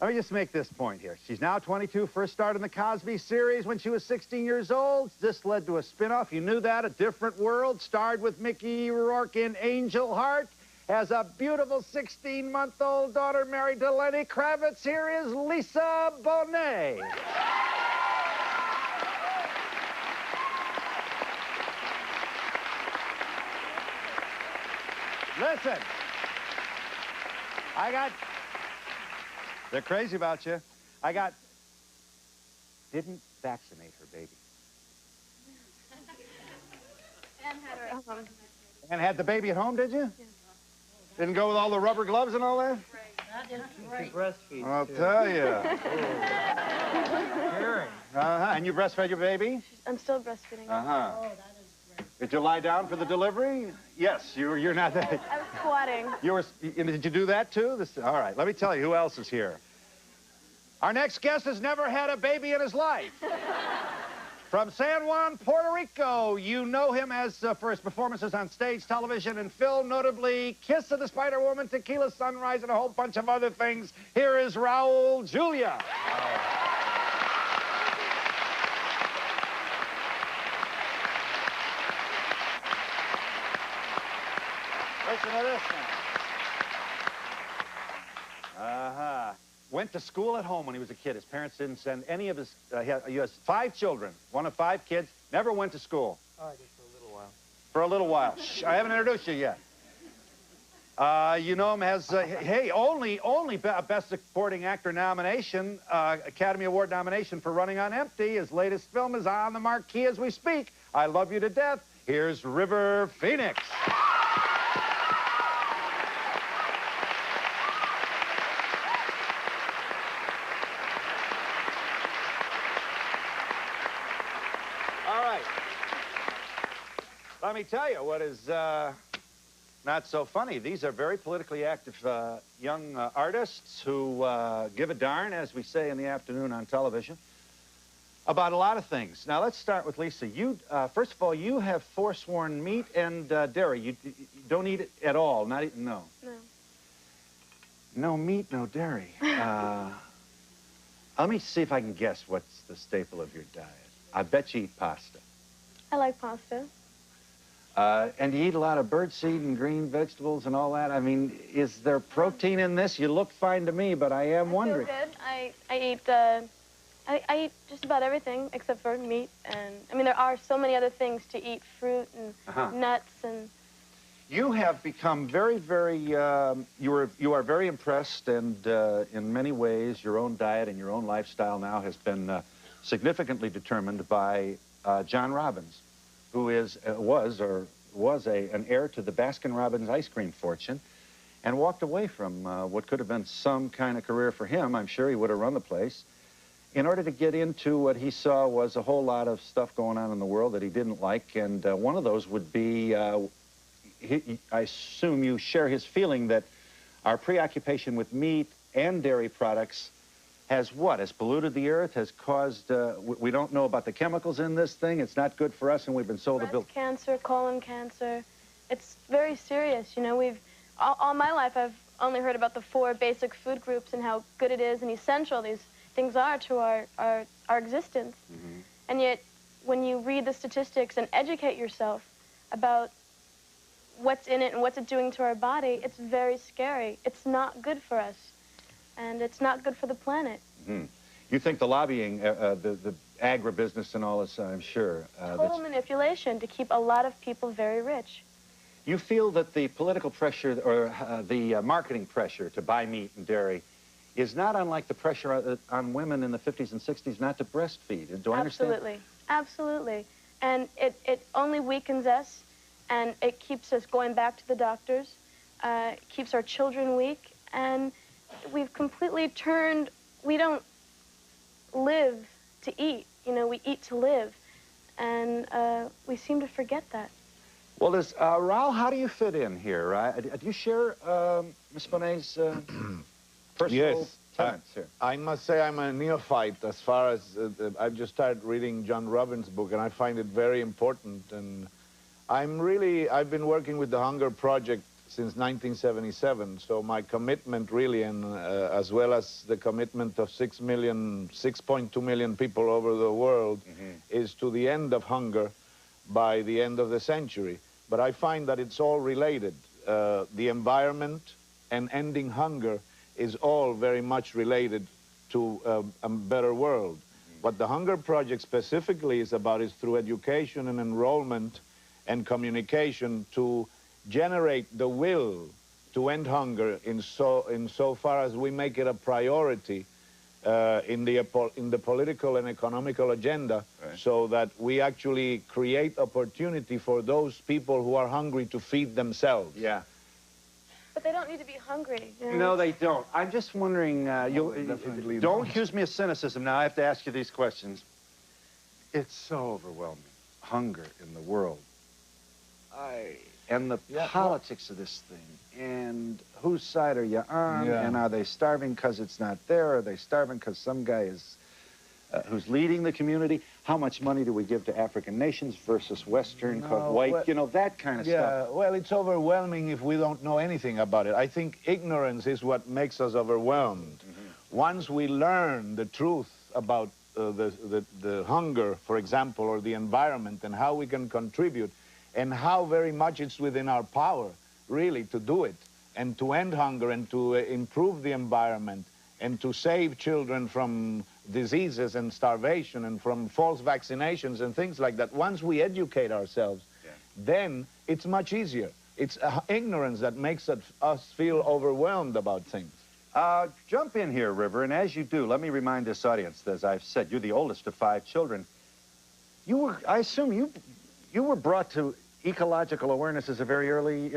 Let me just make this point here. She's now 22, first starred in the Cosby series when she was 16 years old. This led to a spin-off. You knew that, A Different World, starred with Mickey Rourke in Angel Heart. Has a beautiful 16-month-old daughter married to Lenny Kravitz. Here is Lisa Bonet. Listen, they're crazy about you. Didn't vaccinate her baby. And had her at home. And had the baby at home, did you? Yeah. Didn't go with all the rubber gloves and all that? That is She breastfeeds, I'll too. tell you. Caring. And you breastfed your baby? I'm still breastfeeding. Uh-huh. Oh, that is great. Did you lie down for the delivery? Yes, you're not that. I was squatting. Did you do that too? All right, let me tell you who else is here. Our next guest has never had a baby in his life. From San Juan, Puerto Rico, you know him as for his performances on stage, television, and film, notably Kiss of the Spider-Woman, Tequila Sunrise, and a whole bunch of other things. Here is Raul Julia. Listen to this now. Went to school at home when he was a kid. His parents didn't send any of his... he has 5 children, one of 5 kids. Never went to school. Oh, I did for a little while. For a little while. Shh, I haven't introduced you yet. You know him as, hey, only Best Supporting Actor nomination, Academy Award nomination for Running on Empty. His latest film is on the marquee as we speak. I Love You to Death. Here's River Phoenix. Let me tell you what is not so funny. These are very politically active young artists who give a darn, as we say in the afternoon on television, about a lot of things. Now, let's start with Lisa. You, first of all, you have forsworn meat and dairy. You don't eat it at all, not eating, no. No. No meat, no dairy. Let me see if I can guess what's the staple of your diet. I bet you eat pasta. I like pasta. And you eat a lot of birdseed and green vegetables and all that. I mean, is there protein in this? You look fine to me, but I am wondering. I feel good. I eat just about everything except for meat. And I mean, there are so many other things to eat: fruit and nuts and. You have become very, very. You are very impressed, and in many ways, your own diet and your own lifestyle now has been significantly determined by John Robbins, who was an heir to the Baskin-Robbins ice cream fortune, and walked away from what could have been some kind of career for him. I'm sure he would have run the place, in order to get into what he saw was a whole lot of stuff going on in the world that he didn't like, and one of those would be, I assume you share his feeling that our preoccupation with meat and dairy products has what? Has polluted the earth, has caused, we don't know about the chemicals in this thing, it's not good for us, and we've been sold to build... Breast cancer, colon cancer, it's very serious, you know, all my life I've only heard about the 4 basic food groups and how good it is and essential these things are to our existence. Mm-hmm. And yet, when you read the statistics and educate yourself about what's in it and what's it doing to our body, it's very scary. It's not good for us. And it's not good for the planet. Mm-hmm. You think the lobbying, the agribusiness and all this, I'm sure. Total manipulation to keep a lot of people very rich. You feel that the political pressure or the marketing pressure to buy meat and dairy is not unlike the pressure on women in the 50s and 60s not to breastfeed. Do I understand? Absolutely. Absolutely. And it only weakens us, and it keeps us going back to the doctors, keeps our children weak, and we've completely turned, we don't live to eat, you know, we eat to live, and we seem to forget that. Well, Raul, how do you fit in here? Do you share Ms. Bonet's personal tenets here? I must say I'm a neophyte as far as, I've just started reading John Robbins' book, and I find it very important, and I've been working with the Hunger Project since 1977. So my commitment really, and as well as the commitment of 6.2 million people over the world, is to the end of hunger by the end of the century. But I find that it's all related. The environment and ending hunger is all very much related to a better world. What the Hunger Project specifically is about is through education and enrollment and communication to generate the will to end hunger in so far as we make it a priority in the political and economical agenda, right, so that we actually create opportunity for those people who are hungry to feed themselves. Yeah. But they don't need to be hungry. You know? No, they don't. I'm just wondering, don't accuse me of cynicism now. I have to ask you these questions. It's so overwhelming, hunger in the world. And the politics of this thing, and whose side are you on, and are they starving because it's not there? Are they starving because some guy is, who's leading the community? How much money do we give to African nations versus Western, white, well, you know, that kind of stuff. Yeah, well, it's overwhelming if we don't know anything about it. I think ignorance is what makes us overwhelmed. Once we learn the truth about the hunger, for example, or the environment, and how we can contribute, and how very much it's within our power, really, to do it, and to end hunger, and to improve the environment, and to save children from diseases and starvation, and from false vaccinations and things like that. Once we educate ourselves, then it's much easier. It's ignorance that makes us feel overwhelmed about things. Jump in here, River, and as you do, let me remind this audience, as I've said, you're the oldest of 5 children. You were, I assume you were brought to ecological awareness as a very early,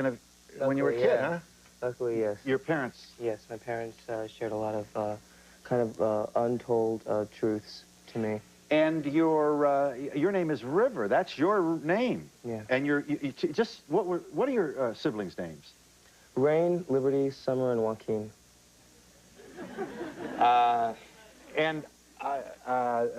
when you were a kid, huh? Luckily, yes. Your parents? Yes, my parents shared a lot of kind of untold truths to me. And your name is River. That's your name. Yeah. And what are your siblings' names? Rain, Liberty, Summer, and Joaquin.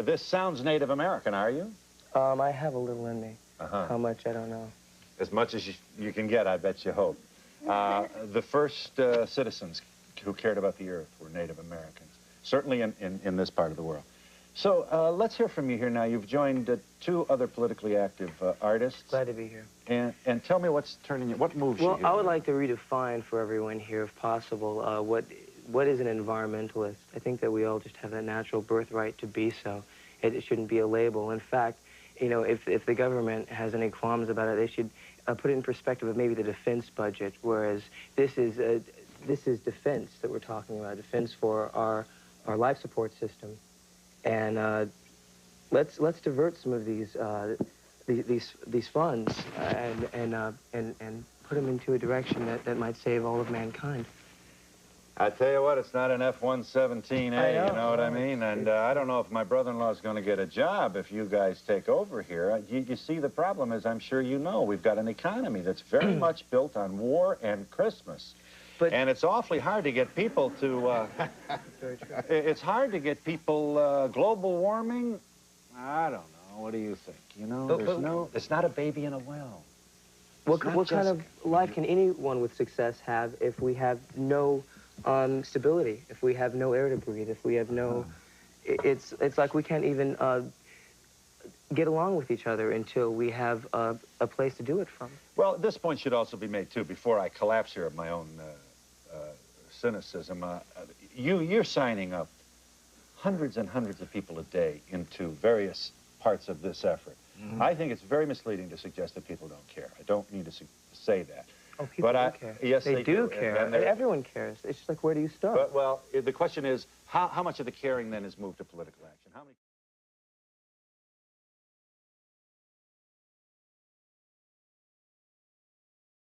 This sounds Native American, are you? I have a little in me. How much, I don't know. As much as you can get, I bet you hope. The first citizens who cared about the earth were Native Americans, certainly in this part of the world. So let's hear from you here now. You've joined 2 other politically active artists. Glad to be here. And tell me what moves you here? Well, I would like to redefine for everyone here, if possible, what is an environmentalist. I think that we all just have that natural birthright to be so. It shouldn't be a label. In fact, you know, if the government has any qualms about it, they should put it in perspective of maybe the defense budget, whereas this is defense that we're talking about, defense for our life support system. And let's divert some of these funds and put them into a direction that might save all of mankind. I tell you what, it's not an F-117A, you know what I mean? And I don't know if my brother-in-law is going to get a job if you guys take over here. You see, the problem is, I'm sure you know, we've got an economy that's very much built on war and Christmas. And it's awfully hard to get people to, it's hard to get people, global warming, I don't know, what do you think? You know, it's not a baby in a well. What kind of life can anyone with success have if we have no stability, if we have no air to breathe, if we have no... It's like we can't even get along with each other until we have a place to do it from. Well, this point should also be made, too, before I collapse here of my own cynicism. You're signing up hundreds and hundreds of people a day into various parts of this effort. I think it's very misleading to suggest that people don't care. I don't mean to say that. Oh, people do care. Yes, they do care. And everyone cares. It's just like, where do you start? But, well, the question is, how much of the caring then is moved to political action? How many...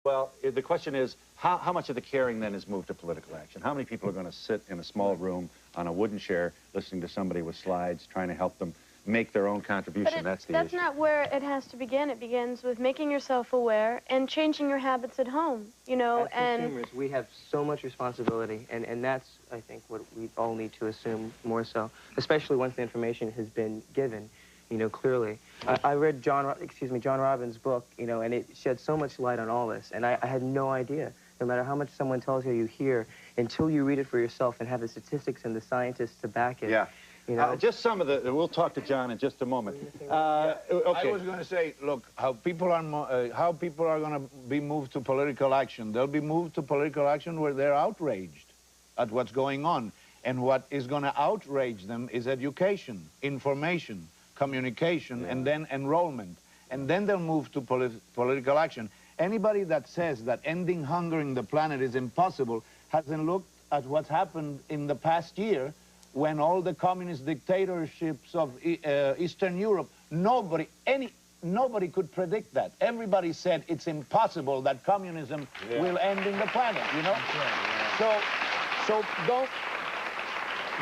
Well, the question is, how much of the caring then is moved to political action? How many people are going to sit in a small room on a wooden chair listening to somebody with slides, trying to help them make their own contribution? That's not where it has to begin. It begins with making yourself aware and changing your habits at home, you know. As consumers, we have so much responsibility, and that's, I think, what we all need to assume more so, especially once the information has been given, you know, clearly. I read John Robbins' book, you know, and it shed so much light on all this, and I had no idea no matter how much someone tells you hear, until you read it for yourself and have the statistics and the scientists to back it. Yeah. You know? Just some of the, we'll talk to John in just a moment. Okay. I was going to say, look, how people are going to be moved to political action. They'll be moved to political action where they're outraged at what's going on. And what is going to outrage them is education, information, communication, and then enrollment. And then they'll move to political action. Anybody that says that ending hunger in the planet is impossible hasn't looked at what's happened in the past year when all the communist dictatorships of Eastern Europe, nobody could predict that. Everybody said it's impossible that communism will end in the planet, you know? So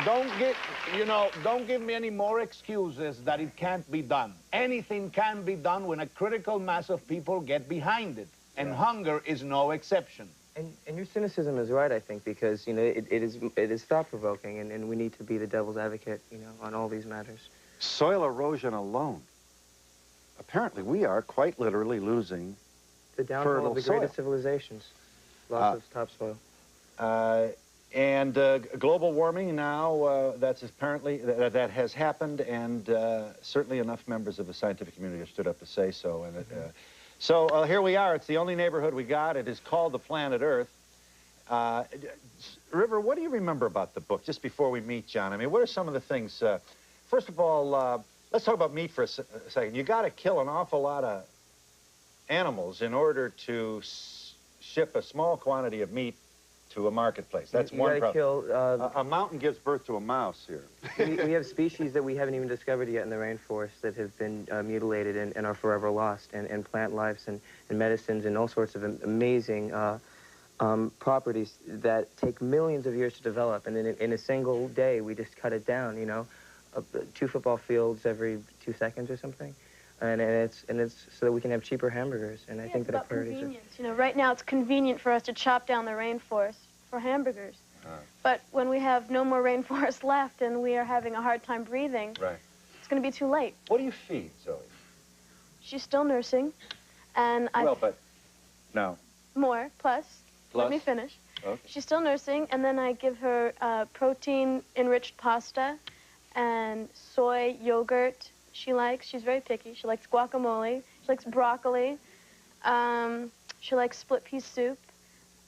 don't give me any more excuses that it can't be done. Anything can be done when a critical mass of people get behind it, and hunger is no exception. And your cynicism is right, I think, because, you know, it is thought-provoking, and we need to be the devil's advocate, you know, on all these matters. Soil erosion alone. Apparently, we are quite literally losing the downfall of the greatest civilizations. Loss of topsoil. And global warming now, that's apparently, that has happened, and certainly enough members of the scientific community have stood up to say so. And so here we are. It's the only neighborhood we got. It is called the planet Earth. River, what do you remember about the book, just before we meet John? I mean, what are some of the things? First of all, let's talk about meat for a second. You got to kill an awful lot of animals in order to ship a small quantity of meat to a marketplace. That's one problem. A mountain gives birth to a mouse here. We have species that we haven't even discovered yet in the rainforest that have been mutilated and are forever lost, and plant lives and medicines and all sorts of amazing properties that take millions of years to develop, and in a single day we just cut it down, you know, 2 football fields every 2 seconds or something. And it's so that we can have cheaper hamburgers, and I think that it's about convenience. You know, right now it's convenient for us to chop down the rainforest for hamburgers. But when we have no more rainforest left and we are having a hard time breathing, it's going to be too late. What do you feed Zoe? She's still nursing, and more. Plus, let me finish. Okay. She's still nursing, and then I give her protein-enriched pasta and soy yogurt. She's very picky. She likes guacamole. She likes broccoli. She likes split pea soup.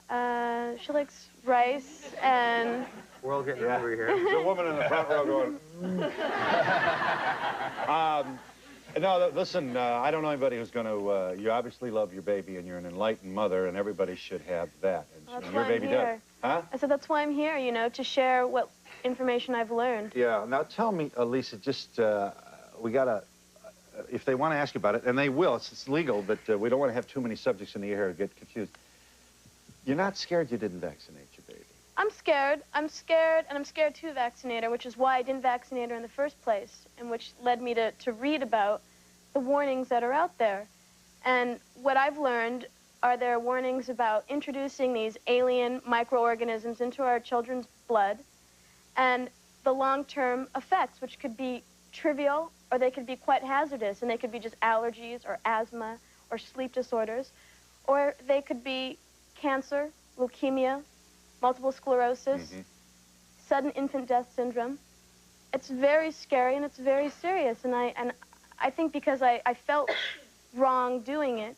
She likes rice and... We're all getting over here. There's a woman in the front row going... No, listen, I don't know anybody who's going to... you obviously love your baby, and you're an enlightened mother, and everybody should have that. And your baby does. Huh? I said that's why I'm here, you know, to share what information I've learned. Yeah. Now tell me, Lisa, just... we got to, if they want to ask you about it, and they will, it's legal, but we don't want to have too many subjects in the air or get confused. You're not scared you didn't vaccinate your baby? I'm scared, and I'm scared to vaccinate her, which is why I didn't vaccinate her in the first place, and which led me to read about the warnings that are out there. And what I've learned are there warnings about introducing these alien microorganisms into our children's blood, and the long-term effects, which could be trivial, or they could be quite hazardous, and they could be just allergies or asthma or sleep disorders, or they could be cancer, leukemia, multiple sclerosis, sudden infant death syndrome. It's very scary and it's very serious, and I think because I felt wrong doing it,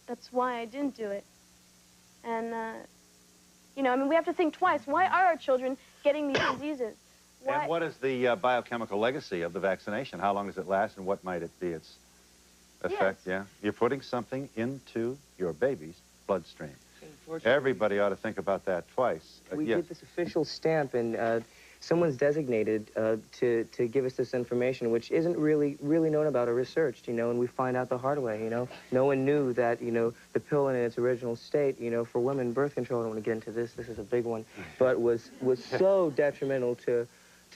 that's why I didn't do it. And you know, I mean, we have to think twice. Why are our children getting these diseases? And what is the biochemical legacy of the vaccination? How long does it last, and what might it be its effect? Yeah, you're putting something into your baby's bloodstream. Everybody ought to think about that twice. We get this official stamp, and someone's designated to give us this information, which isn't really known about or researched, you know, and we find out the hard way, you know. No one knew that, you know, the pill in its original state, you know, for women, birth control, I don't want to get into this is a big one, but was so detrimental to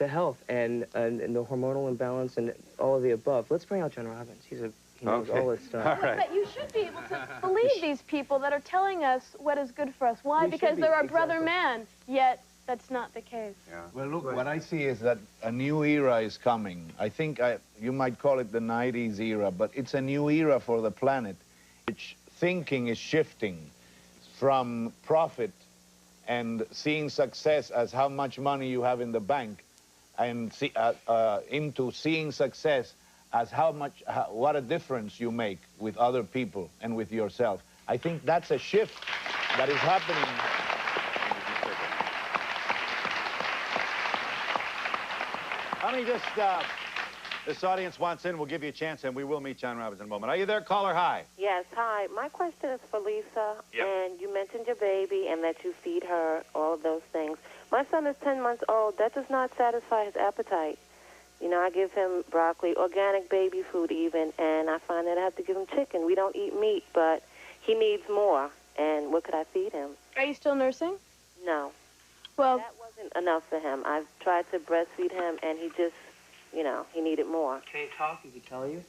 health and the hormonal imbalance and all of the above. Let's bring out John Robbins. He knows all this stuff. All right. But you should be able to believe these people that are telling us what is good for us. Why? Because they're our brother man, yet that's not the case. Yeah. Well, look, what I see is that a new era is coming. I think you might call it the 90s era, but it's a new era for the planet. Thinking is shifting. from profit and seeing success as how much money you have in the bank, and into seeing success as what a difference you make with other people and with yourself. I think that's a shift that is happening. Let me just, this audience wants in, we'll give you a chance, and we will meet John Robbins in a moment. Are you there, caller? Hi. Yes, hi. My question is for Lisa, Yep. and you mentioned your baby and that you feed her, all of those things. My son is 10 months old. That does not satisfy his appetite. You know, I give him broccoli, organic baby food even, and I find that I have to give him chicken. We don't eat meat, but he needs more, and what could I feed him? Are you still nursing? No. Well, That wasn't enough for him. I've tried to breastfeed him, and he just, you know, he needed more. Can he talk? Did he tell you?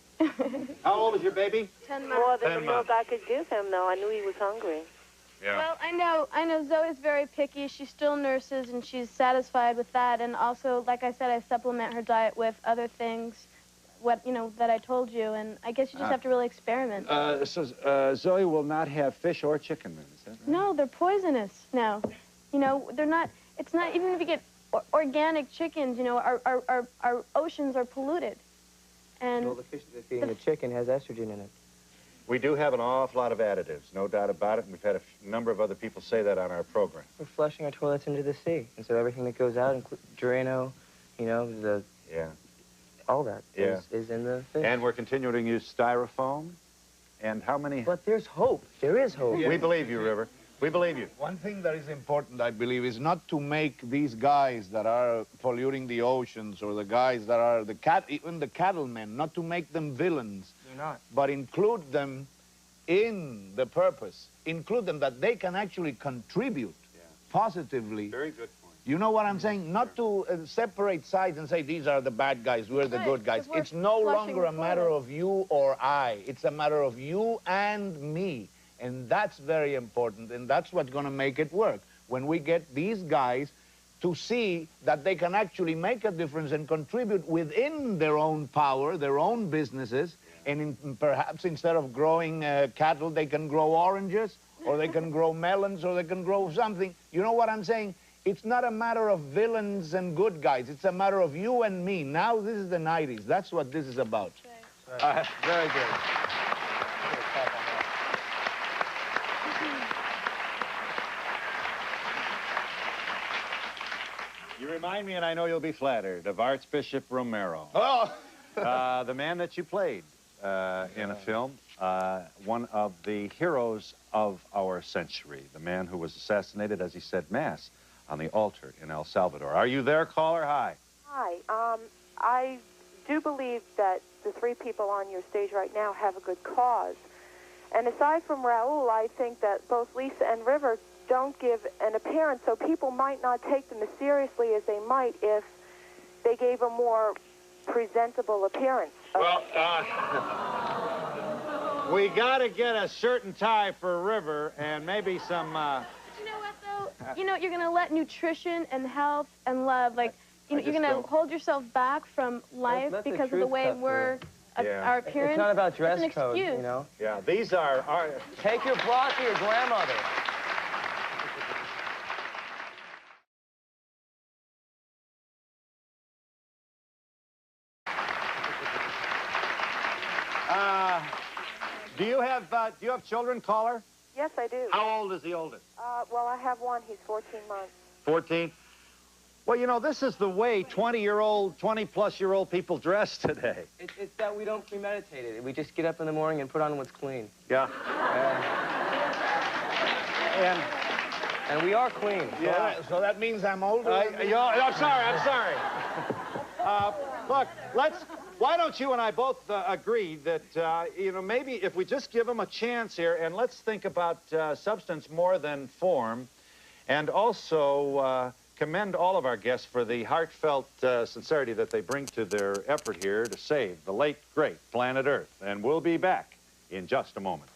How old is your baby? 10 More months. than 10 the milk months. I could give him, though. I knew he was hungry. Yeah. Well, I know Zoe's very picky. She still nurses, and she's satisfied with that. And also, like I said, I supplement her diet with other things, that I told you. And I guess you just have to really experiment. So Zoe will not have fish or chicken, then, is that right? No, they're poisonous now. They're not. It's not even if you get organic chickens. Our oceans are polluted. And Well, the fish that's feeding the chicken has estrogen in it. We do have an awful lot of additives, no doubt about it, and we've had a number of other people say that on our program. We're flushing our toilets into the sea, and so everything that goes out, Drano, Yeah. all that Yeah. is in the fish. And we're continuing to use styrofoam. And how many? But there's hope. There is hope. We believe you, River. We believe you. One thing that is important, I believe, is not to make these guys that are polluting the oceans, or the guys that are even the cattlemen, not to make them villains. They're not. But include them in the purpose. Include them that they can actually contribute positively. Very good point. You know what I'm saying? Not to separate sides and say, these are the bad guys, we're the Right, good guys. 'cause we're It's no flushing longer a the matter toilet. of you or I. It's a matter of you and me. And that's very important, and that's what's going to make it work. When we get these guys to see that they can actually make a difference and contribute within their own power, their own businesses, and perhaps instead of growing cattle, they can grow oranges, or they can grow melons, or they can grow something. You know what I'm saying? It's not a matter of villains and good guys. It's a matter of you and me. Now, this is the 90s. That's what this is about. Very good. You remind me, and I know you'll be flattered, of Archbishop Romero. Oh! The man that you played in a film, one of the heroes of our century, the man who was assassinated as he said Mass on the altar in El Salvador. Are you there, caller? Hi. Hi. I do believe that the three people on your stage right now have a good cause. And aside from Raul, I think that both Lisa and River don't give an appearance, so people might not take them as seriously as they might if they gave a more presentable appearance. Well, we got to get a shirt and tie for River and maybe some... You know what, though? You're going to let nutrition and health and love, you're going to hold yourself back from life let the because of the truth way cut we're, Yeah. our appearance. It's not about dress It's an code, excuse. you know? Yeah, these are our... Take your bra to your grandmother. Do you have children, caller? Yes, I do. How old is the oldest? Well, I have one. He's 14 months. 14? Well, this is the way 20-plus-year-old people dress today. It's that we don't premeditate it. We just get up in the morning and put on what's clean. Yeah. And we are clean. Yeah. So that means I'm older? I'm sorry. Look, why don't you and I both agree that, maybe if we just give them a chance here, and let's think about substance more than form, and also commend all of our guests for the heartfelt sincerity that they bring to their effort here to save the late, great planet Earth. And we'll be back in just a moment.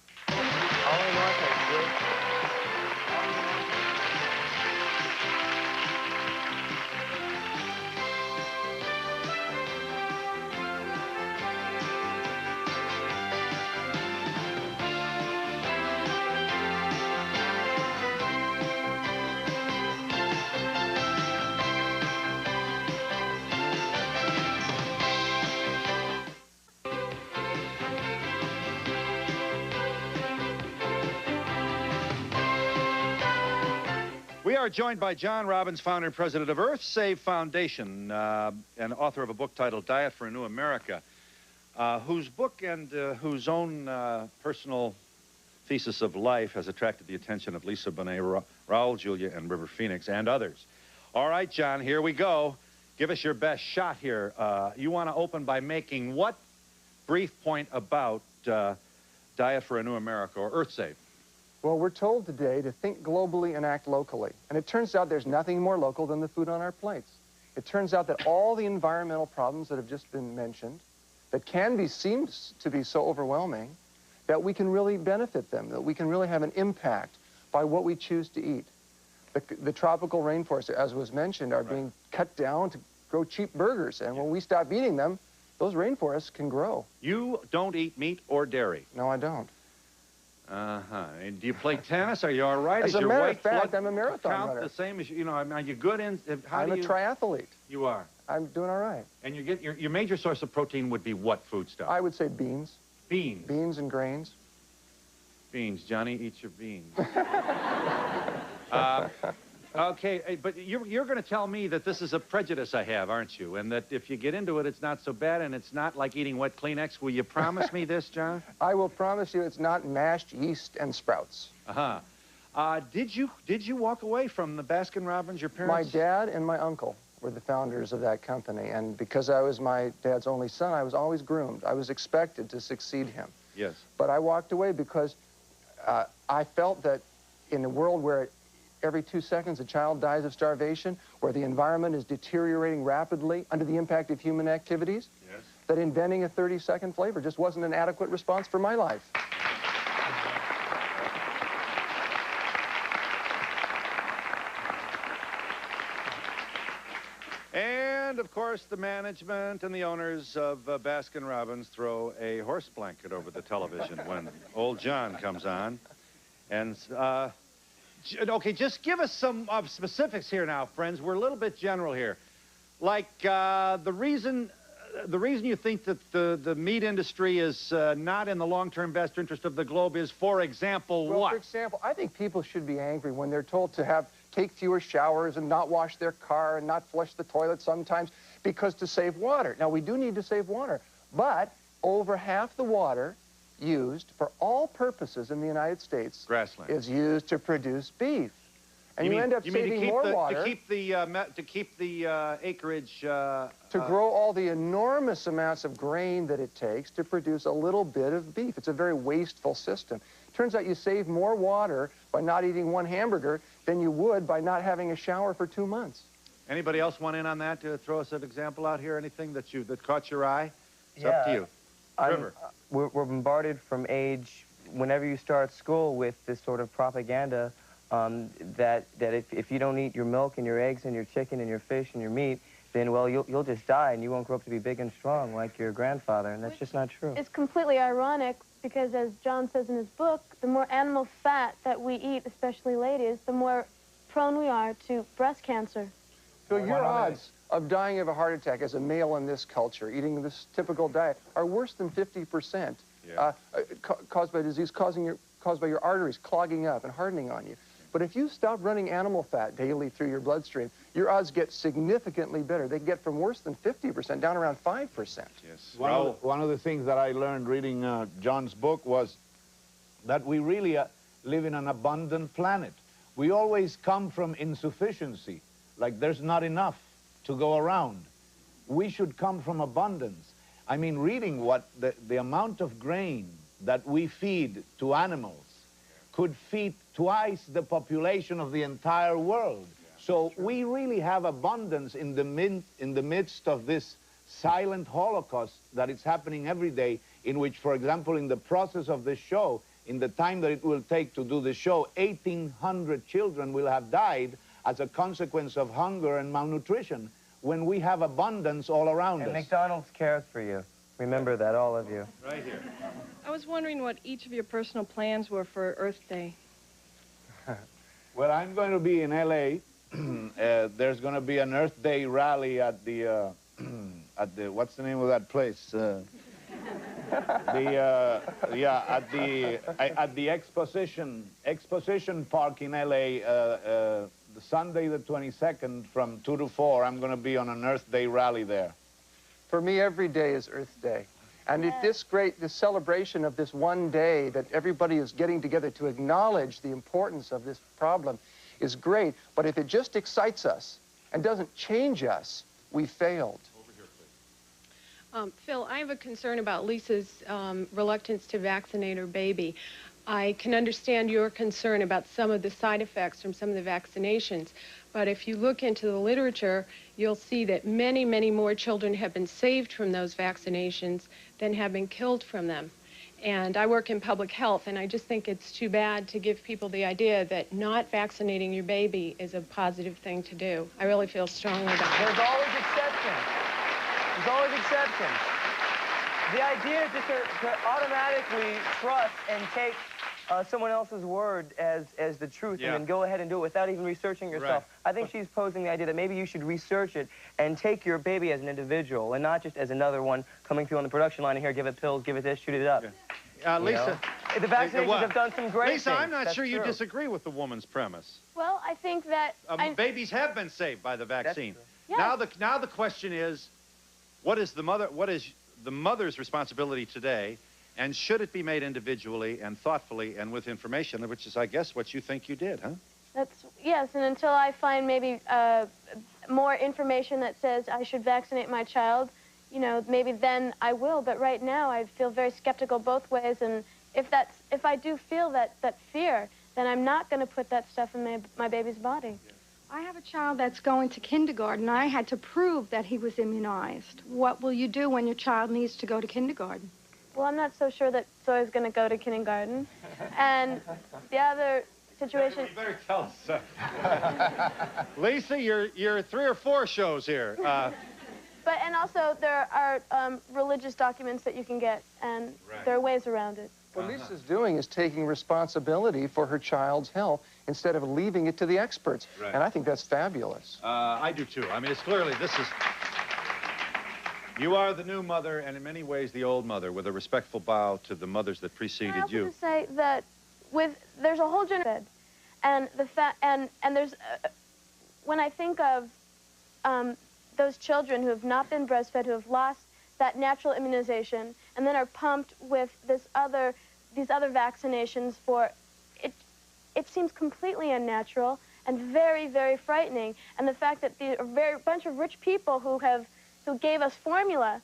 We are joined by John Robbins, founder and president of Earth Save Foundation, and author of a book titled Diet for a New America, whose book and whose own personal thesis of life has attracted the attention of Lisa Bonet, Raul Julia, and River Phoenix, and others. All right, John, here we go. Give us your best shot here. You want to open by making what brief point about Diet for a New America, or Earth Save? Well, we're told today to think globally and act locally. And it turns out there's nothing more local than the food on our plates. It turns out that all the environmental problems that have just been mentioned, that seems to be so overwhelming, that we can really benefit them, that we can really have an impact by what we choose to eat. The tropical rainforests, as was mentioned, are being cut down to grow cheap burgers. And when we stop eating them, those rainforests can grow. You don't eat meat or dairy? No, I don't. Uh-huh. And do you play tennis? Are you all right? As a matter of fact, I'm a marathon runner. The same as you know? Are you good in? I'm a triathlete. You are. I'm doing all right. And your major source of protein would be what food stuff? I would say beans. Beans. Beans and grains. Beans. Johnny, eat your beans. Okay, but you're going to tell me that this is a prejudice I have, aren't you? And that if you get into it, it's not so bad, and it's not like eating wet Kleenex. Will you promise me this, John? I will promise you it's not mashed yeast and sprouts. Uh-huh. Did you walk away from the Baskin-Robbins, your parents? My dad and my uncle were the founders of that company, and because I was my dad's only son, I was always groomed. I was expected to succeed him. Yes. But I walked away because I felt that in a world where every 2 seconds a child dies of starvation, where the environment is deteriorating rapidly under the impact of human activities, yes, that inventing a 30-second flavor just wasn't an adequate response for my life. And, of course, the management and the owners of Baskin-Robbins throw a horse blanket over the television when old John comes on. And, okay, just give us some specifics here now, friends. We're a little bit general here. Like, the reason you think that the meat industry is not in the long-term best interest of the globe is, for example, what? For example, I think people should be angry when they're told to take fewer showers and not wash their car and not flush the toilet sometimes because to save water. Now, we do need to save water, but over half the water used for all purposes in the United States is used to produce beef. And you end up saving more water. To keep the acreage... to grow all the enormous amounts of grain that it takes to produce a little bit of beef. It's a very wasteful system. Turns out you save more water by not eating one hamburger than you would by not having a shower for 2 months. Anybody else want in on that to throw us an example out here? Anything that caught your eye? It's up to you. River. We're bombarded from age, whenever you start school, with this sort of propaganda that if you don't eat your milk and your eggs and your chicken and your fish and your meat, then, well, you'll just die and you won't grow up to be big and strong like your grandfather, and that's just not true. It's completely ironic because, as John says in his book, the more animal fat that we eat, especially ladies, the more prone we are to breast cancer. So your odds of dying of a heart attack as a male in this culture, eating this typical diet, are worse than 50%, caused by disease, caused by your arteries clogging up and hardening on you. But if you stop running animal fat daily through your bloodstream, your odds get significantly better. They get from worse than 50% down around 5%. Yes. One of the things that I learned reading John's book was that we really live in an abundant planet. We always come from insufficiency, like there's not enough to go around. We should come from abundance. I mean, reading what the amount of grain that we feed to animals could feed twice the population of the entire world. So we really have abundance in the midst of this silent holocaust that is happening every day, in which, for example, in the process of this show, in the time that it will take to do the show, 1,800 children will have died as a consequence of hunger and malnutrition, when we have abundance all around us. And McDonald's cares for you. Remember that, all of you. Right here. I was wondering what each of your personal plans were for Earth Day. Well, I'm going to be in L.A. There's going to be an Earth Day rally at the what's the name of that place? At the exposition park in L.A. Sunday the 22nd from 2 to 4, I'm going to be on an Earth Day rally there. For me, every day is Earth Day. And if this celebration of this one day that everybody is getting together to acknowledge the importance of this problem is great, but if it just excites us and doesn't change us, we failed. Phil, I have a concern about Lisa's reluctance to vaccinate her baby. I can understand your concern about some of the side effects from some of the vaccinations, but if you look into the literature, you'll see that many, many more children have been saved from those vaccinations than have been killed from them. And I work in public health, and I just think it's too bad to give people the idea that not vaccinating your baby is a positive thing to do. I really feel strongly about it. There's always exceptions. There's always exceptions. The idea just to automatically trust and take someone else's word as the truth and then go ahead and do it without even researching yourself. Right. I think she's posing the idea that maybe you should research it and take your baby as an individual and not just as another one coming through on the production line and here, give it pills, give it this, shoot it up. Yeah. Lisa. The vaccinations have done some great Lisa, things. I'm not sure you disagree with the woman's premise. Well, I think that... babies have been saved by the vaccine. Yes. Now the question is, what is the mother's responsibility today, and should it be made individually and thoughtfully and with information, which is, I guess, what you think you did, huh? Yes, and until I find maybe more information that says I should vaccinate my child, you know, maybe then I will. But right now, I feel very skeptical both ways, and if I do feel that fear, then I'm not going to put that stuff in my baby's body. I have a child that's going to kindergarten. I had to prove that he was immunized. What will you do when your child needs to go to kindergarten? Well, I'm not so sure that Zoe's going to go to kindergarten. And the other situation... You better tell us. Lisa, you're 3 or 4 shows here. And also, there are religious documents that you can get, and there are ways around it. What Lisa's doing is taking responsibility for her child's health instead of leaving it to the experts. Right. And I think that's fabulous. I do, too. I mean, it's clearly, this is... You are the new mother, and in many ways the old mother, with a respectful bow to the mothers that preceded you. I also say that there's a whole generation, and there's when I think of those children who have not been breastfed, who have lost that natural immunization, and then are pumped with these other vaccinations for it. It seems completely unnatural and very, very frightening. And the fact that a bunch of rich people who gave us formula,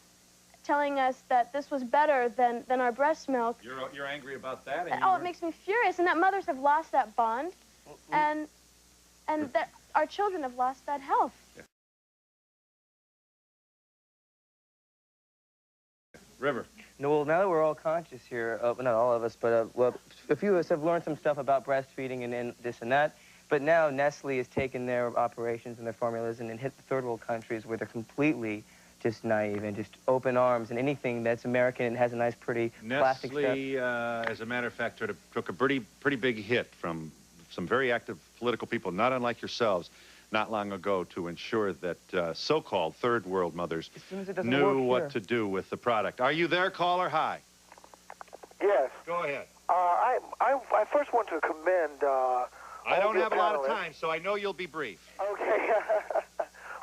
telling us that this was better than our breast milk. You're angry about that? It makes me furious. And that mothers have lost that bond, and that our children have lost that health. Yeah. River. No, well, now that we're all conscious here, not all of us, but well, a few of us have learned some stuff about breastfeeding and this and that. But now Nestle has taken their operations and their formulas and hit the third world countries where they're completely just naive and just open arms, and anything that's American and has a nice, pretty plastic stuff. Nestle, as a matter of fact, took a pretty big hit from some very active political people, not unlike yourselves, not long ago, to ensure that so-called third world mothers knew what to do with the product. Are you there, caller? Hi. Yes. Go ahead. I first want to commend I don't have a lot of time, so I know you'll be brief. Okay.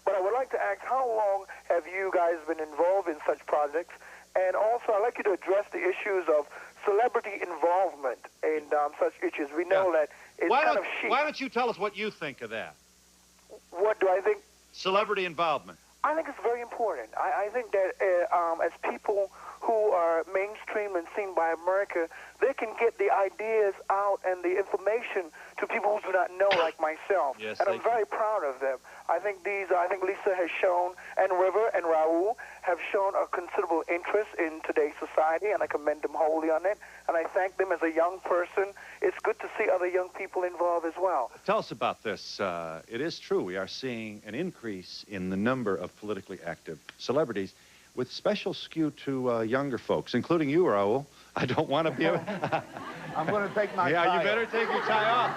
But I would like to ask, how long have you guys been involved in such projects? And also, I'd like you to address the issues of celebrity involvement in such issues. We know that it's kind of chic. Why don't you tell us what you think of that? What do I think? Celebrity involvement. I think it's very important. I think that as people who are mainstream and seen by America, they can get the ideas out and the information to people who do not know, like myself. Yes, and I'm very proud of them. I think Lisa has shown, and River and Raul have shown a considerable interest in today's society, and I commend them wholly on it. And I thank them as a young person. It's good to see other young people involved as well. Tell us about this. It is true. We are seeing an increase in the number of politically active celebrities with special skew to younger folks, including you, Raul. I don't want to be... I'm going to take my tie you better take your tie off.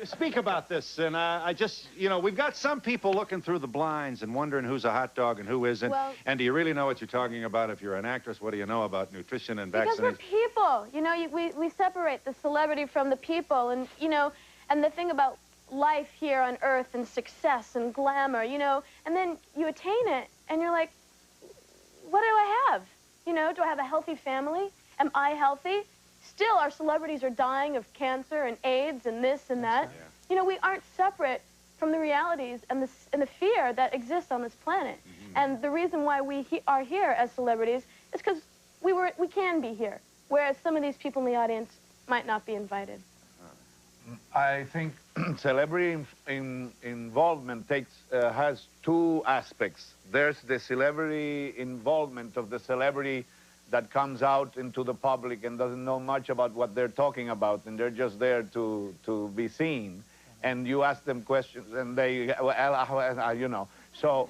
Speak about this, and I just, we've got some people looking through the blinds and wondering who's a hot dog and who isn't. Well, and do you really know what you're talking about? If you're an actress, what do you know about nutrition and vaccination? Because we're people. We separate the celebrity from the people, and, and the thing about life here on Earth and success and glamour, you know, and then you attain it, and you're like, what do I have? You know, do I have a healthy family? Am I healthy? Still, our celebrities are dying of cancer and AIDS and this and that. Yeah. You know, we aren't separate from the realities and the fear that exists on this planet. Mm-hmm. And the reason why we are here as celebrities is because we can be here, whereas some of these people in the audience might not be invited. I think celebrity involvement has two aspects. There's the celebrity involvement of the celebrity that comes out into the public and doesn't know much about what they're talking about, and they're just there to be seen. And you ask them questions, and they, well, you know. So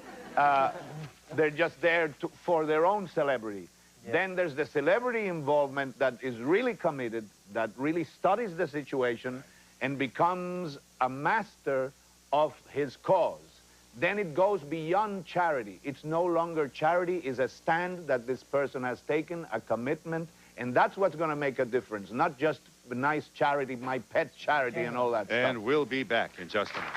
they're just there for their own celebrity. Yeah. Then there's the celebrity involvement that is really committed, that really studies the situation, and becomes a master of his cause. Then it goes beyond charity. It's no longer charity, it's a stand that this person has taken, a commitment, and that's what's going to make a difference, not just a nice charity, my pet charity and all that stuff. And we'll be back in just a minute.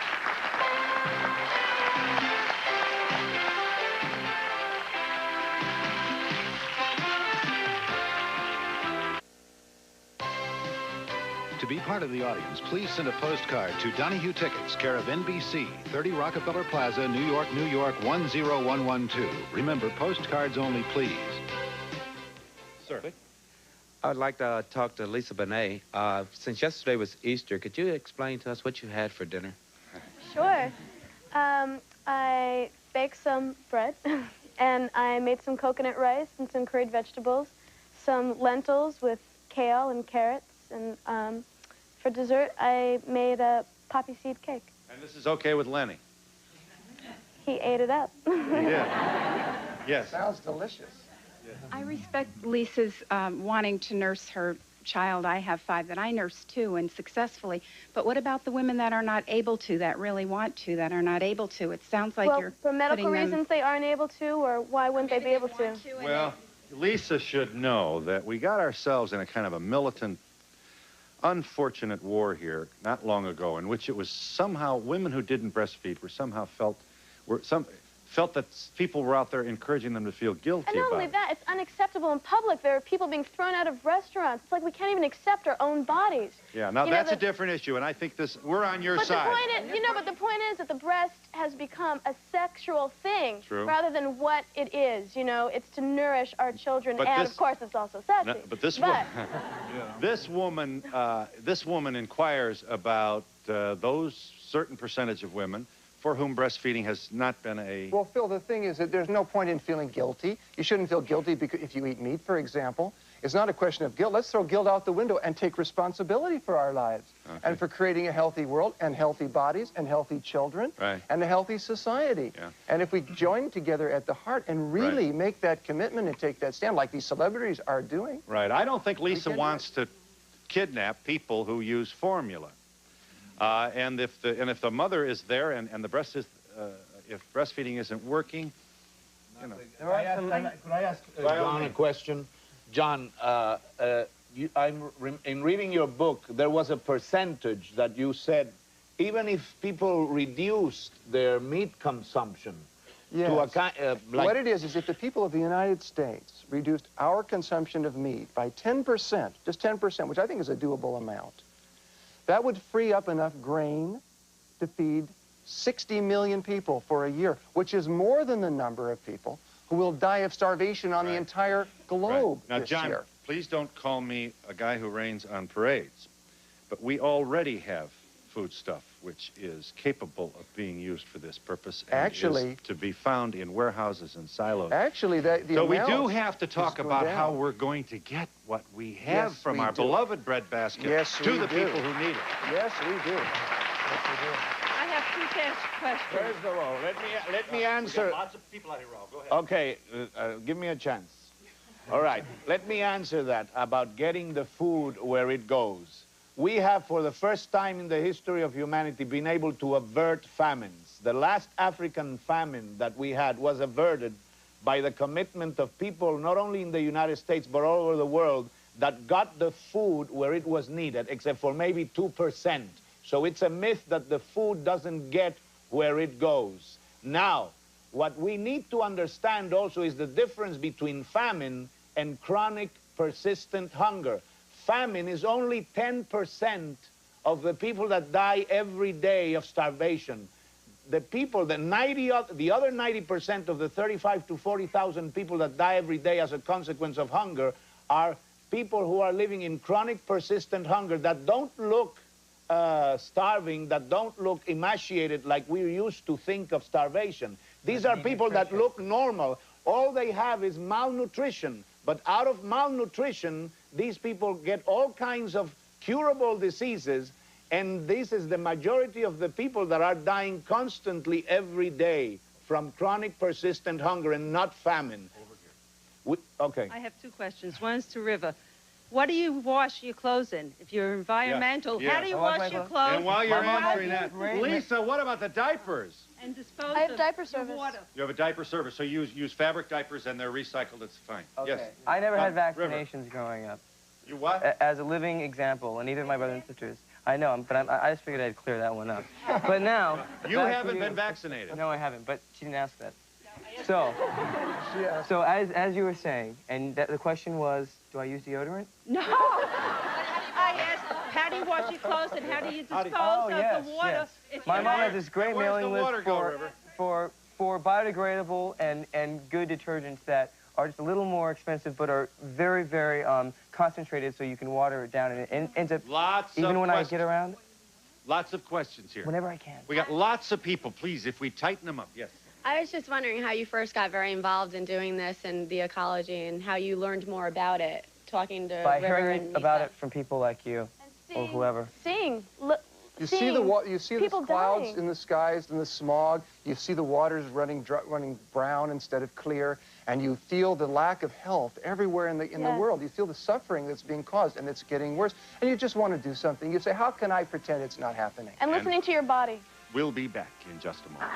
To be part of the audience, please send a postcard to Donahue Tickets, care of NBC, 30 Rockefeller Plaza, New York, New York, 10112. Remember, postcards only, please. Sir. I would like to talk to Lisa Bonet. Since yesterday was Easter, could you explain to us what you had for dinner? Sure. I baked some bread, and I made some coconut rice and some curried vegetables, some lentils with kale and carrots, and for dessert, I made a poppy seed cake. And this is okay with Lenny? He ate it up. He did. Yes. Sounds delicious. I respect Lisa's wanting to nurse her child. I have 5 that I nurse too, and successfully. But what about the women that are not able to, that really want to, that are not able to? It sounds like you're for medical reasons them... they aren't able to, or why wouldn't they be able to? Well, Lisa should know that we got ourselves in a kind of a militant, unfortunate war here not long ago, in which it was somehow women who didn't breastfeed were somehow felt that people were out there encouraging them to feel guilty. And not only that, it's unacceptable in public. There are people being thrown out of restaurants. It's like we can't even accept our own bodies. Yeah, now that's a different issue, and I think we're on your side. But the point is that the breast has become a sexual thing rather than what it is. You know, it's to nourish our children, and of course, it's also sexy. No, but this woman inquires about those certain percentage of women for whom breastfeeding has not been a... Well, Phil, the thing is that there's no point in feeling guilty. You shouldn't feel guilty because if you eat meat, for example. It's not a question of guilt. Let's throw guilt out the window and take responsibility for our lives and for creating a healthy world and healthy bodies and healthy children and a healthy society. Yeah. And if we join together at the heart and really make that commitment and take that stand like these celebrities are doing. Right. I don't think Lisa wants to kidnap people who use formula. And if the mother is there and the breast is, if breastfeeding isn't working, you know. Could I ask John a question? John, in reading your book, there was a percentage that you said, even if people reduced their meat consumption to a kind what it is if the people of the United States reduced our consumption of meat by 10%, just 10%, which I think is a doable amount, that would free up enough grain to feed 60 million people for a year, which is more than the number of people who will die of starvation on the entire globe Now, this John, year. please don't call me a guy who rains on parades, but we already have foodstuff which is capable of being used for this purpose and is to be found in warehouses and silos. Actually, so we do have to talk about how we're going to get what we have from our beloved breadbasket to the people who need it. Yes, we do. Yes, we do. I have 2 test questions. First of all, let me answer. Lots of people out here, Raul. Go ahead. Okay, give me a chance. All right, let me answer that about getting the food where it goes. We have, for the first time in the history of humanity, been able to avert famines. The last African famine that we had was averted by the commitment of people, not only in the United States, but all over the world, that got the food where it was needed, except for maybe 2%. So it's a myth that the food doesn't get where it goes. Now, what we need to understand also is the difference between famine and chronic persistent hunger. Famine is only 10% of the people that die every day of starvation. The people, the other 90% of the 35 to 40,000 people that die every day as a consequence of hunger are people who are living in chronic persistent hunger that don't look starving, that don't look emaciated like we used to think of starvation. These are people that look normal. All they have is malnutrition. But out of malnutrition, these people get all kinds of curable diseases, and this is the majority of the people that are dying constantly every day from chronic persistent hunger and not famine. Okay. I have two questions. One's to River. What do you wash your clothes in? If you're environmental, how do you wash your clothes? And while you're answering that, Lisa, what about the diapers? And dispose I have of diaper service. water. You have a diaper service, so you use fabric diapers and they're recycled, it's fine. Okay. Yes. I never had River. vaccinations growing up. You what? As a living example, and neither of my brothers and sisters. I know, but I just figured I'd clear that one up. But now... You haven't been vaccinated. No, I haven't, but she didn't ask that. So as you were saying, and the question was, do I use deodorant? No! I asked, how do you wash your clothes and how do you dispose of the water? Yes. My mom has this great mailing list for biodegradable and good detergents that are just a little more expensive but are very, very concentrated so you can water it down, and it ends up, even when I get around. Lots of questions here. Whenever I can. We got lots of people. Please, if we tighten them up. Yes. I was just wondering how you first got very involved in doing this and the ecology, and how you learned more about it, talking to By River hearing and about it from people like you or whoever. You see the clouds in the skies and the smog. You see the waters running brown instead of clear, and you feel the lack of health everywhere in the world. You feel the suffering that's being caused, and it's getting worse. And you just want to do something. You say, how can I pretend it's not happening? And listening to your body. We'll be back in just a moment.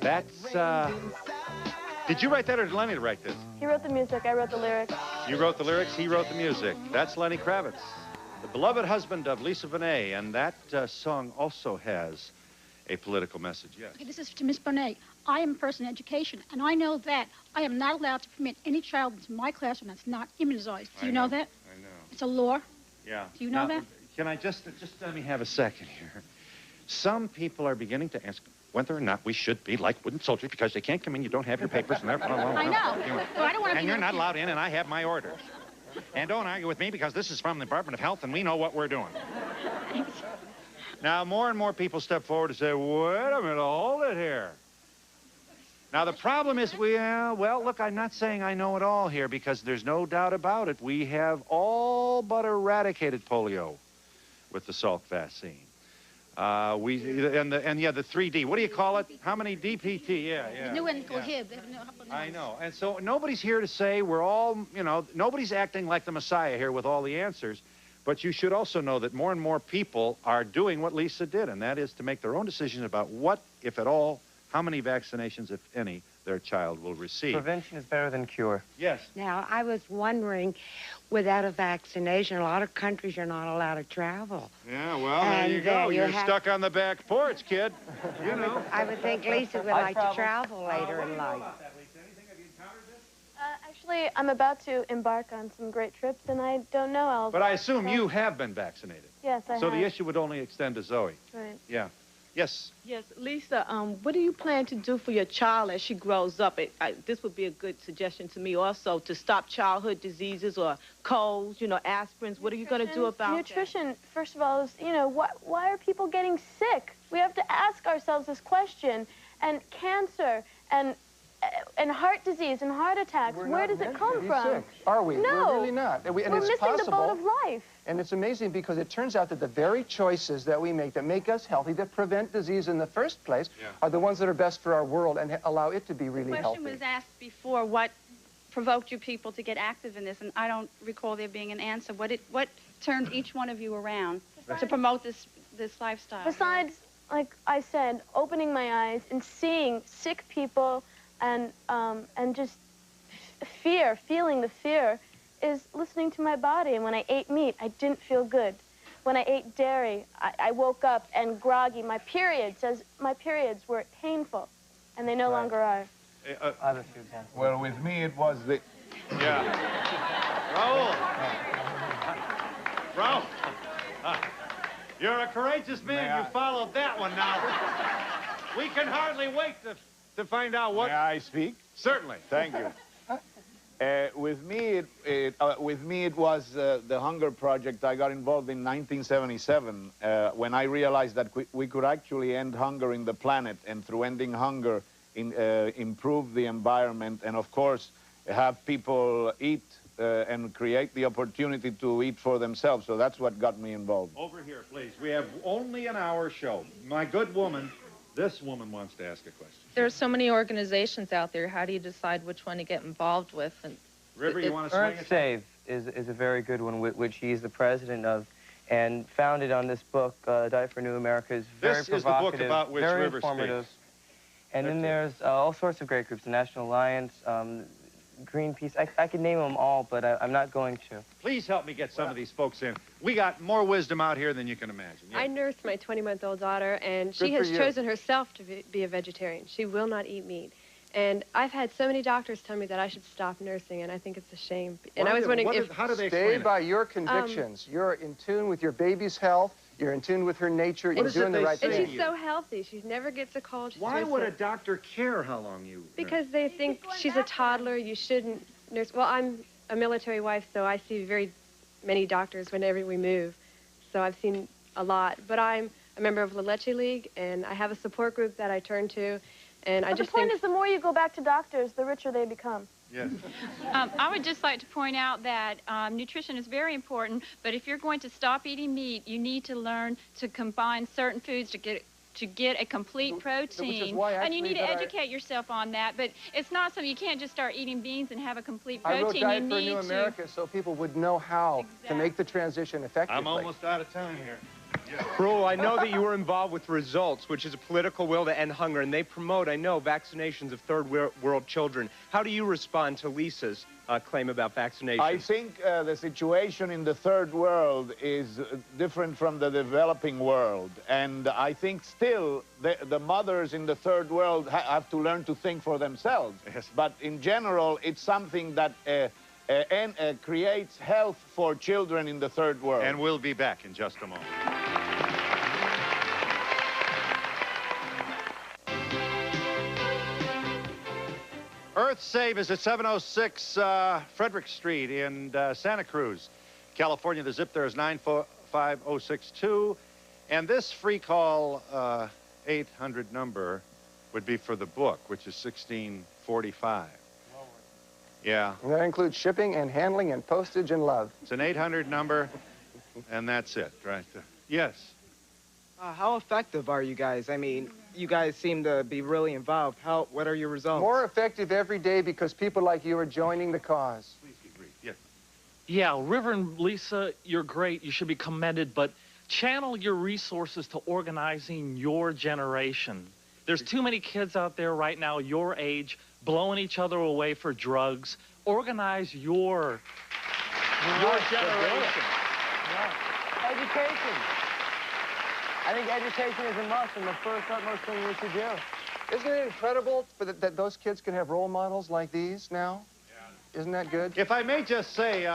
That's, did you write that or did Lenny write this? He wrote the music, I wrote the lyrics. You wrote the lyrics, he wrote the music. That's Lenny Kravitz, the beloved husband of Lisa Bonet, and that song also has a political message, yes. Okay, this is to Miss Bonet. I am a person in education, and I know that I am not allowed to permit any child into my classroom that's not immunized. Do you know that? I know. It's a law. Yeah. Do you know that? Can I just let me have a second here. Some people are beginning to ask whether or not we should be like wooden soldiers because they can't come in, you don't have your papers, and therefore... I know. Well, I don't want to and you're not allowed in, and I have my orders. And don't argue with me because this is from the Department of Health, and we know what we're doing. Now, more and more people step forward and say, wait a minute, hold it here. Now, the problem is, well, look, I'm not saying I know it all here because there's no doubt about it. We have all but eradicated polio with the Salk vaccine. The 3D, what do you call it? How many DPT? Yeah. I know. And so nobody's here to say we're all, nobody's acting like the Messiah here with all the answers. But you should also know that more and more people are doing what Lisa did, and that is to make their own decisions about what, if at all, how many vaccinations, if any, their child will receive. Prevention is better than cure. Yes. Now, I was wondering, without a vaccination, a lot of countries are not allowed to travel. Yeah, well, there you go. You're stuck on the back porch, kid. You know. I would think Lisa would like to travel later in life. Actually, I'm about to embark on some great trips, and I don't know. But I assume you have been vaccinated. Yes, I have. So the issue would only extend to Zoe. Right. Yeah. Yes. Yes, Lisa, what do you plan to do for your child as she grows up? This would be a good suggestion to me also, to stop childhood diseases or colds, aspirins. What are you going to do about nutrition? First of all, is, why are people getting sick? We have to ask ourselves this question. And cancer and heart disease and heart attacks, where does it come from? Sick, are we? No. We're really not. We're missing the boat of life. And it's amazing because it turns out that the very choices that we make that make us healthy, that prevent disease in the first place, are the ones that are best for our world and allow it to be really healthy. The question was asked before, what provoked you people to get active in this? And I don't recall there being an answer. What turned each one of you around to promote this lifestyle? Besides, like I said, opening my eyes and seeing sick people and just feeling the fear, is listening to my body. And when I ate meat, I didn't feel good. When I ate dairy, I woke up and groggy. My periods were painful, and they no longer are. I have a few examples. Well, with me, it was the... Yeah. Raul, you're a courageous man. You followed that one now. We can hardly wait to find out what... May I speak? Certainly. Thank you. With me, it was the Hunger Project. I got involved in 1977 when I realized that we could actually end hunger in the planet, and through ending hunger, improve the environment, and of course, have people eat and create the opportunity to eat for themselves. So that's what got me involved. Over here, please. We have only an hour show. My good woman, this woman wants to ask a question. There are so many organizations out there. How do you decide which one to get involved with? And River, you want to swing it? Save is a very good one, which he's the president of, and founded on this book, Diet for New America. Is very this is the book provocative, about which very River informative. speaks. And then there's all sorts of great groups, the National Alliance, Greenpeace. I could name them all, but I'm not going to. Please help me get some of these folks in. We got more wisdom out here than you can imagine. Yeah. I nursed my 20-month-old daughter, and she has chosen herself to be a vegetarian. She will not eat meat. And I've had so many doctors tell me that I should stop nursing, and I think it's a shame. And I was wondering if... How do they Stay by your convictions. You're in tune with your baby's health. You're in tune with her nature. You're doing the right thing. And she's so healthy. She never gets a cold. Why would a doctor care how long you... Because they think she's a toddler. You shouldn't nurse. Well, I'm a military wife, so I see very many doctors whenever we move. So I've seen a lot. But I'm a member of La Leche League, and I have a support group that I turn to. And But the point is, the more you go back to doctors, the richer they become. Yes. I would just like to point out that nutrition is very important, but if you're going to stop eating meat, you need to learn to combine certain foods to get a complete protein. And you need to educate yourself on that, but it's not something you can't just start eating beans and have a complete protein. I wrote Diet for New America so people would know how to make the transition effectively. I'm almost out of time here. Raul, I know that you were involved with Results, which is a political will to end hunger, and they promote, I know, vaccinations of third world children. How do you respond to Lisa's claim about vaccinations? I think the situation in the third world is different from the developing world. And I think still the mothers in the third world have to learn to think for themselves. Yes. But in general, it's something that creates health for children in the third world. And we'll be back in just a moment. Earth Save is at 706 Frederick Street in Santa Cruz, California. The zip there is 95062. And this free call 800 number would be for the book, which is 1645. Yeah. And that includes shipping and handling and postage and love. It's an 800 number, and that's it, right there. Yes. How effective are you guys? I mean, you guys seem to be really involved. What are your results? More effective every day because people like you are joining the cause. Please be brief. Yes. Yeah, River and Lisa, you're great. You should be commended, but channel your resources to organizing your generation. There's too many kids out there right now, your age, blowing each other away for drugs. Organize your generation. Yeah. Education. I think education is a must and the first utmost thing we should do. Isn't it incredible that those kids can have role models like these now? Yeah. Isn't that good? If I may just say,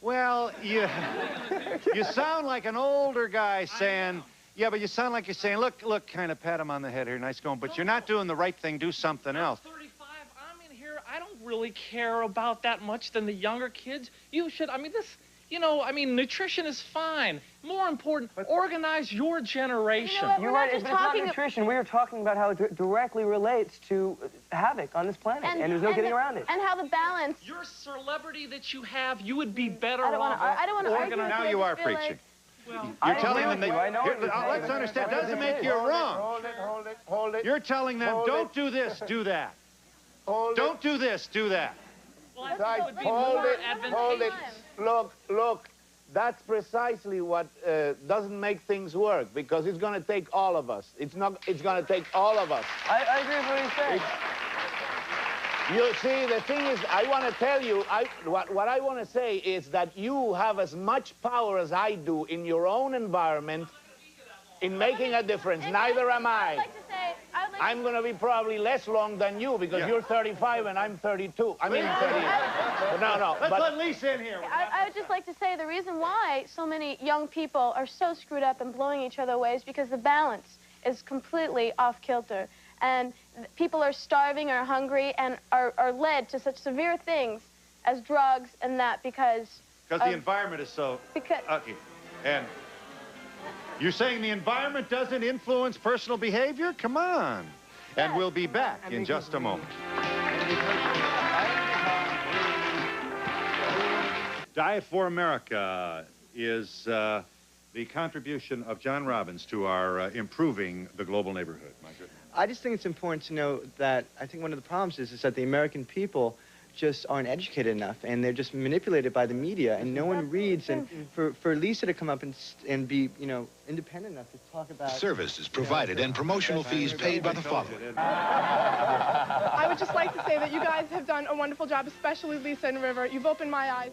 well, you sound like an older guy saying, yeah, but you sound like you're saying, look, kind of pat him on the head here, nice going, but you're not doing the right thing, do something else. 35, I'm in here, I don't really care about that much than the younger kids. You should, I mean, nutrition is fine. More important, organize your generation. You're right, it's not nutrition. We were talking about how it directly relates to havoc on this planet, and there's no getting around it. And how the balance... Your celebrity that you have, you would be better off... I don't want to argue with you. Now you are preaching. Well, you're telling them that... let's understand, it doesn't make you wrong. Hold it. You're telling them, don't do this, do that. Don't do this, do that. Hold it. Look. That's precisely what doesn't make things work, because it's going to take all of us. It's going to take all of us. I agree with what he's saying. You see, the thing is, I want to tell you, what I want to say is that you have as much power as I do in your own environment in making a difference. Neither am I. I'm going to be probably less long than you, because you're 35 and I'm 32. I mean, 38. No. Let's let Lisa in here. I would just like to say the reason why so many young people are so screwed up and blowing each other away is because the balance is completely off kilter. And people are starving, are hungry, and are led to such severe things as drugs and that because the environment is so okay. And you're saying the environment doesn't influence personal behavior? Come on. And we'll be back in just a moment. Diet for America is the contribution of John Robbins to our improving the global neighborhood. Margaret? I just think it's important to know that I think one of the problems is that the American people just aren't educated enough, and they're just manipulated by the media, and no one reads. And for Lisa to come up and be, independent enough to talk about... Services provided and promotional fees paid by the following. I would just like to say that you guys have done a wonderful job, especially Lisa and River. You've opened my eyes.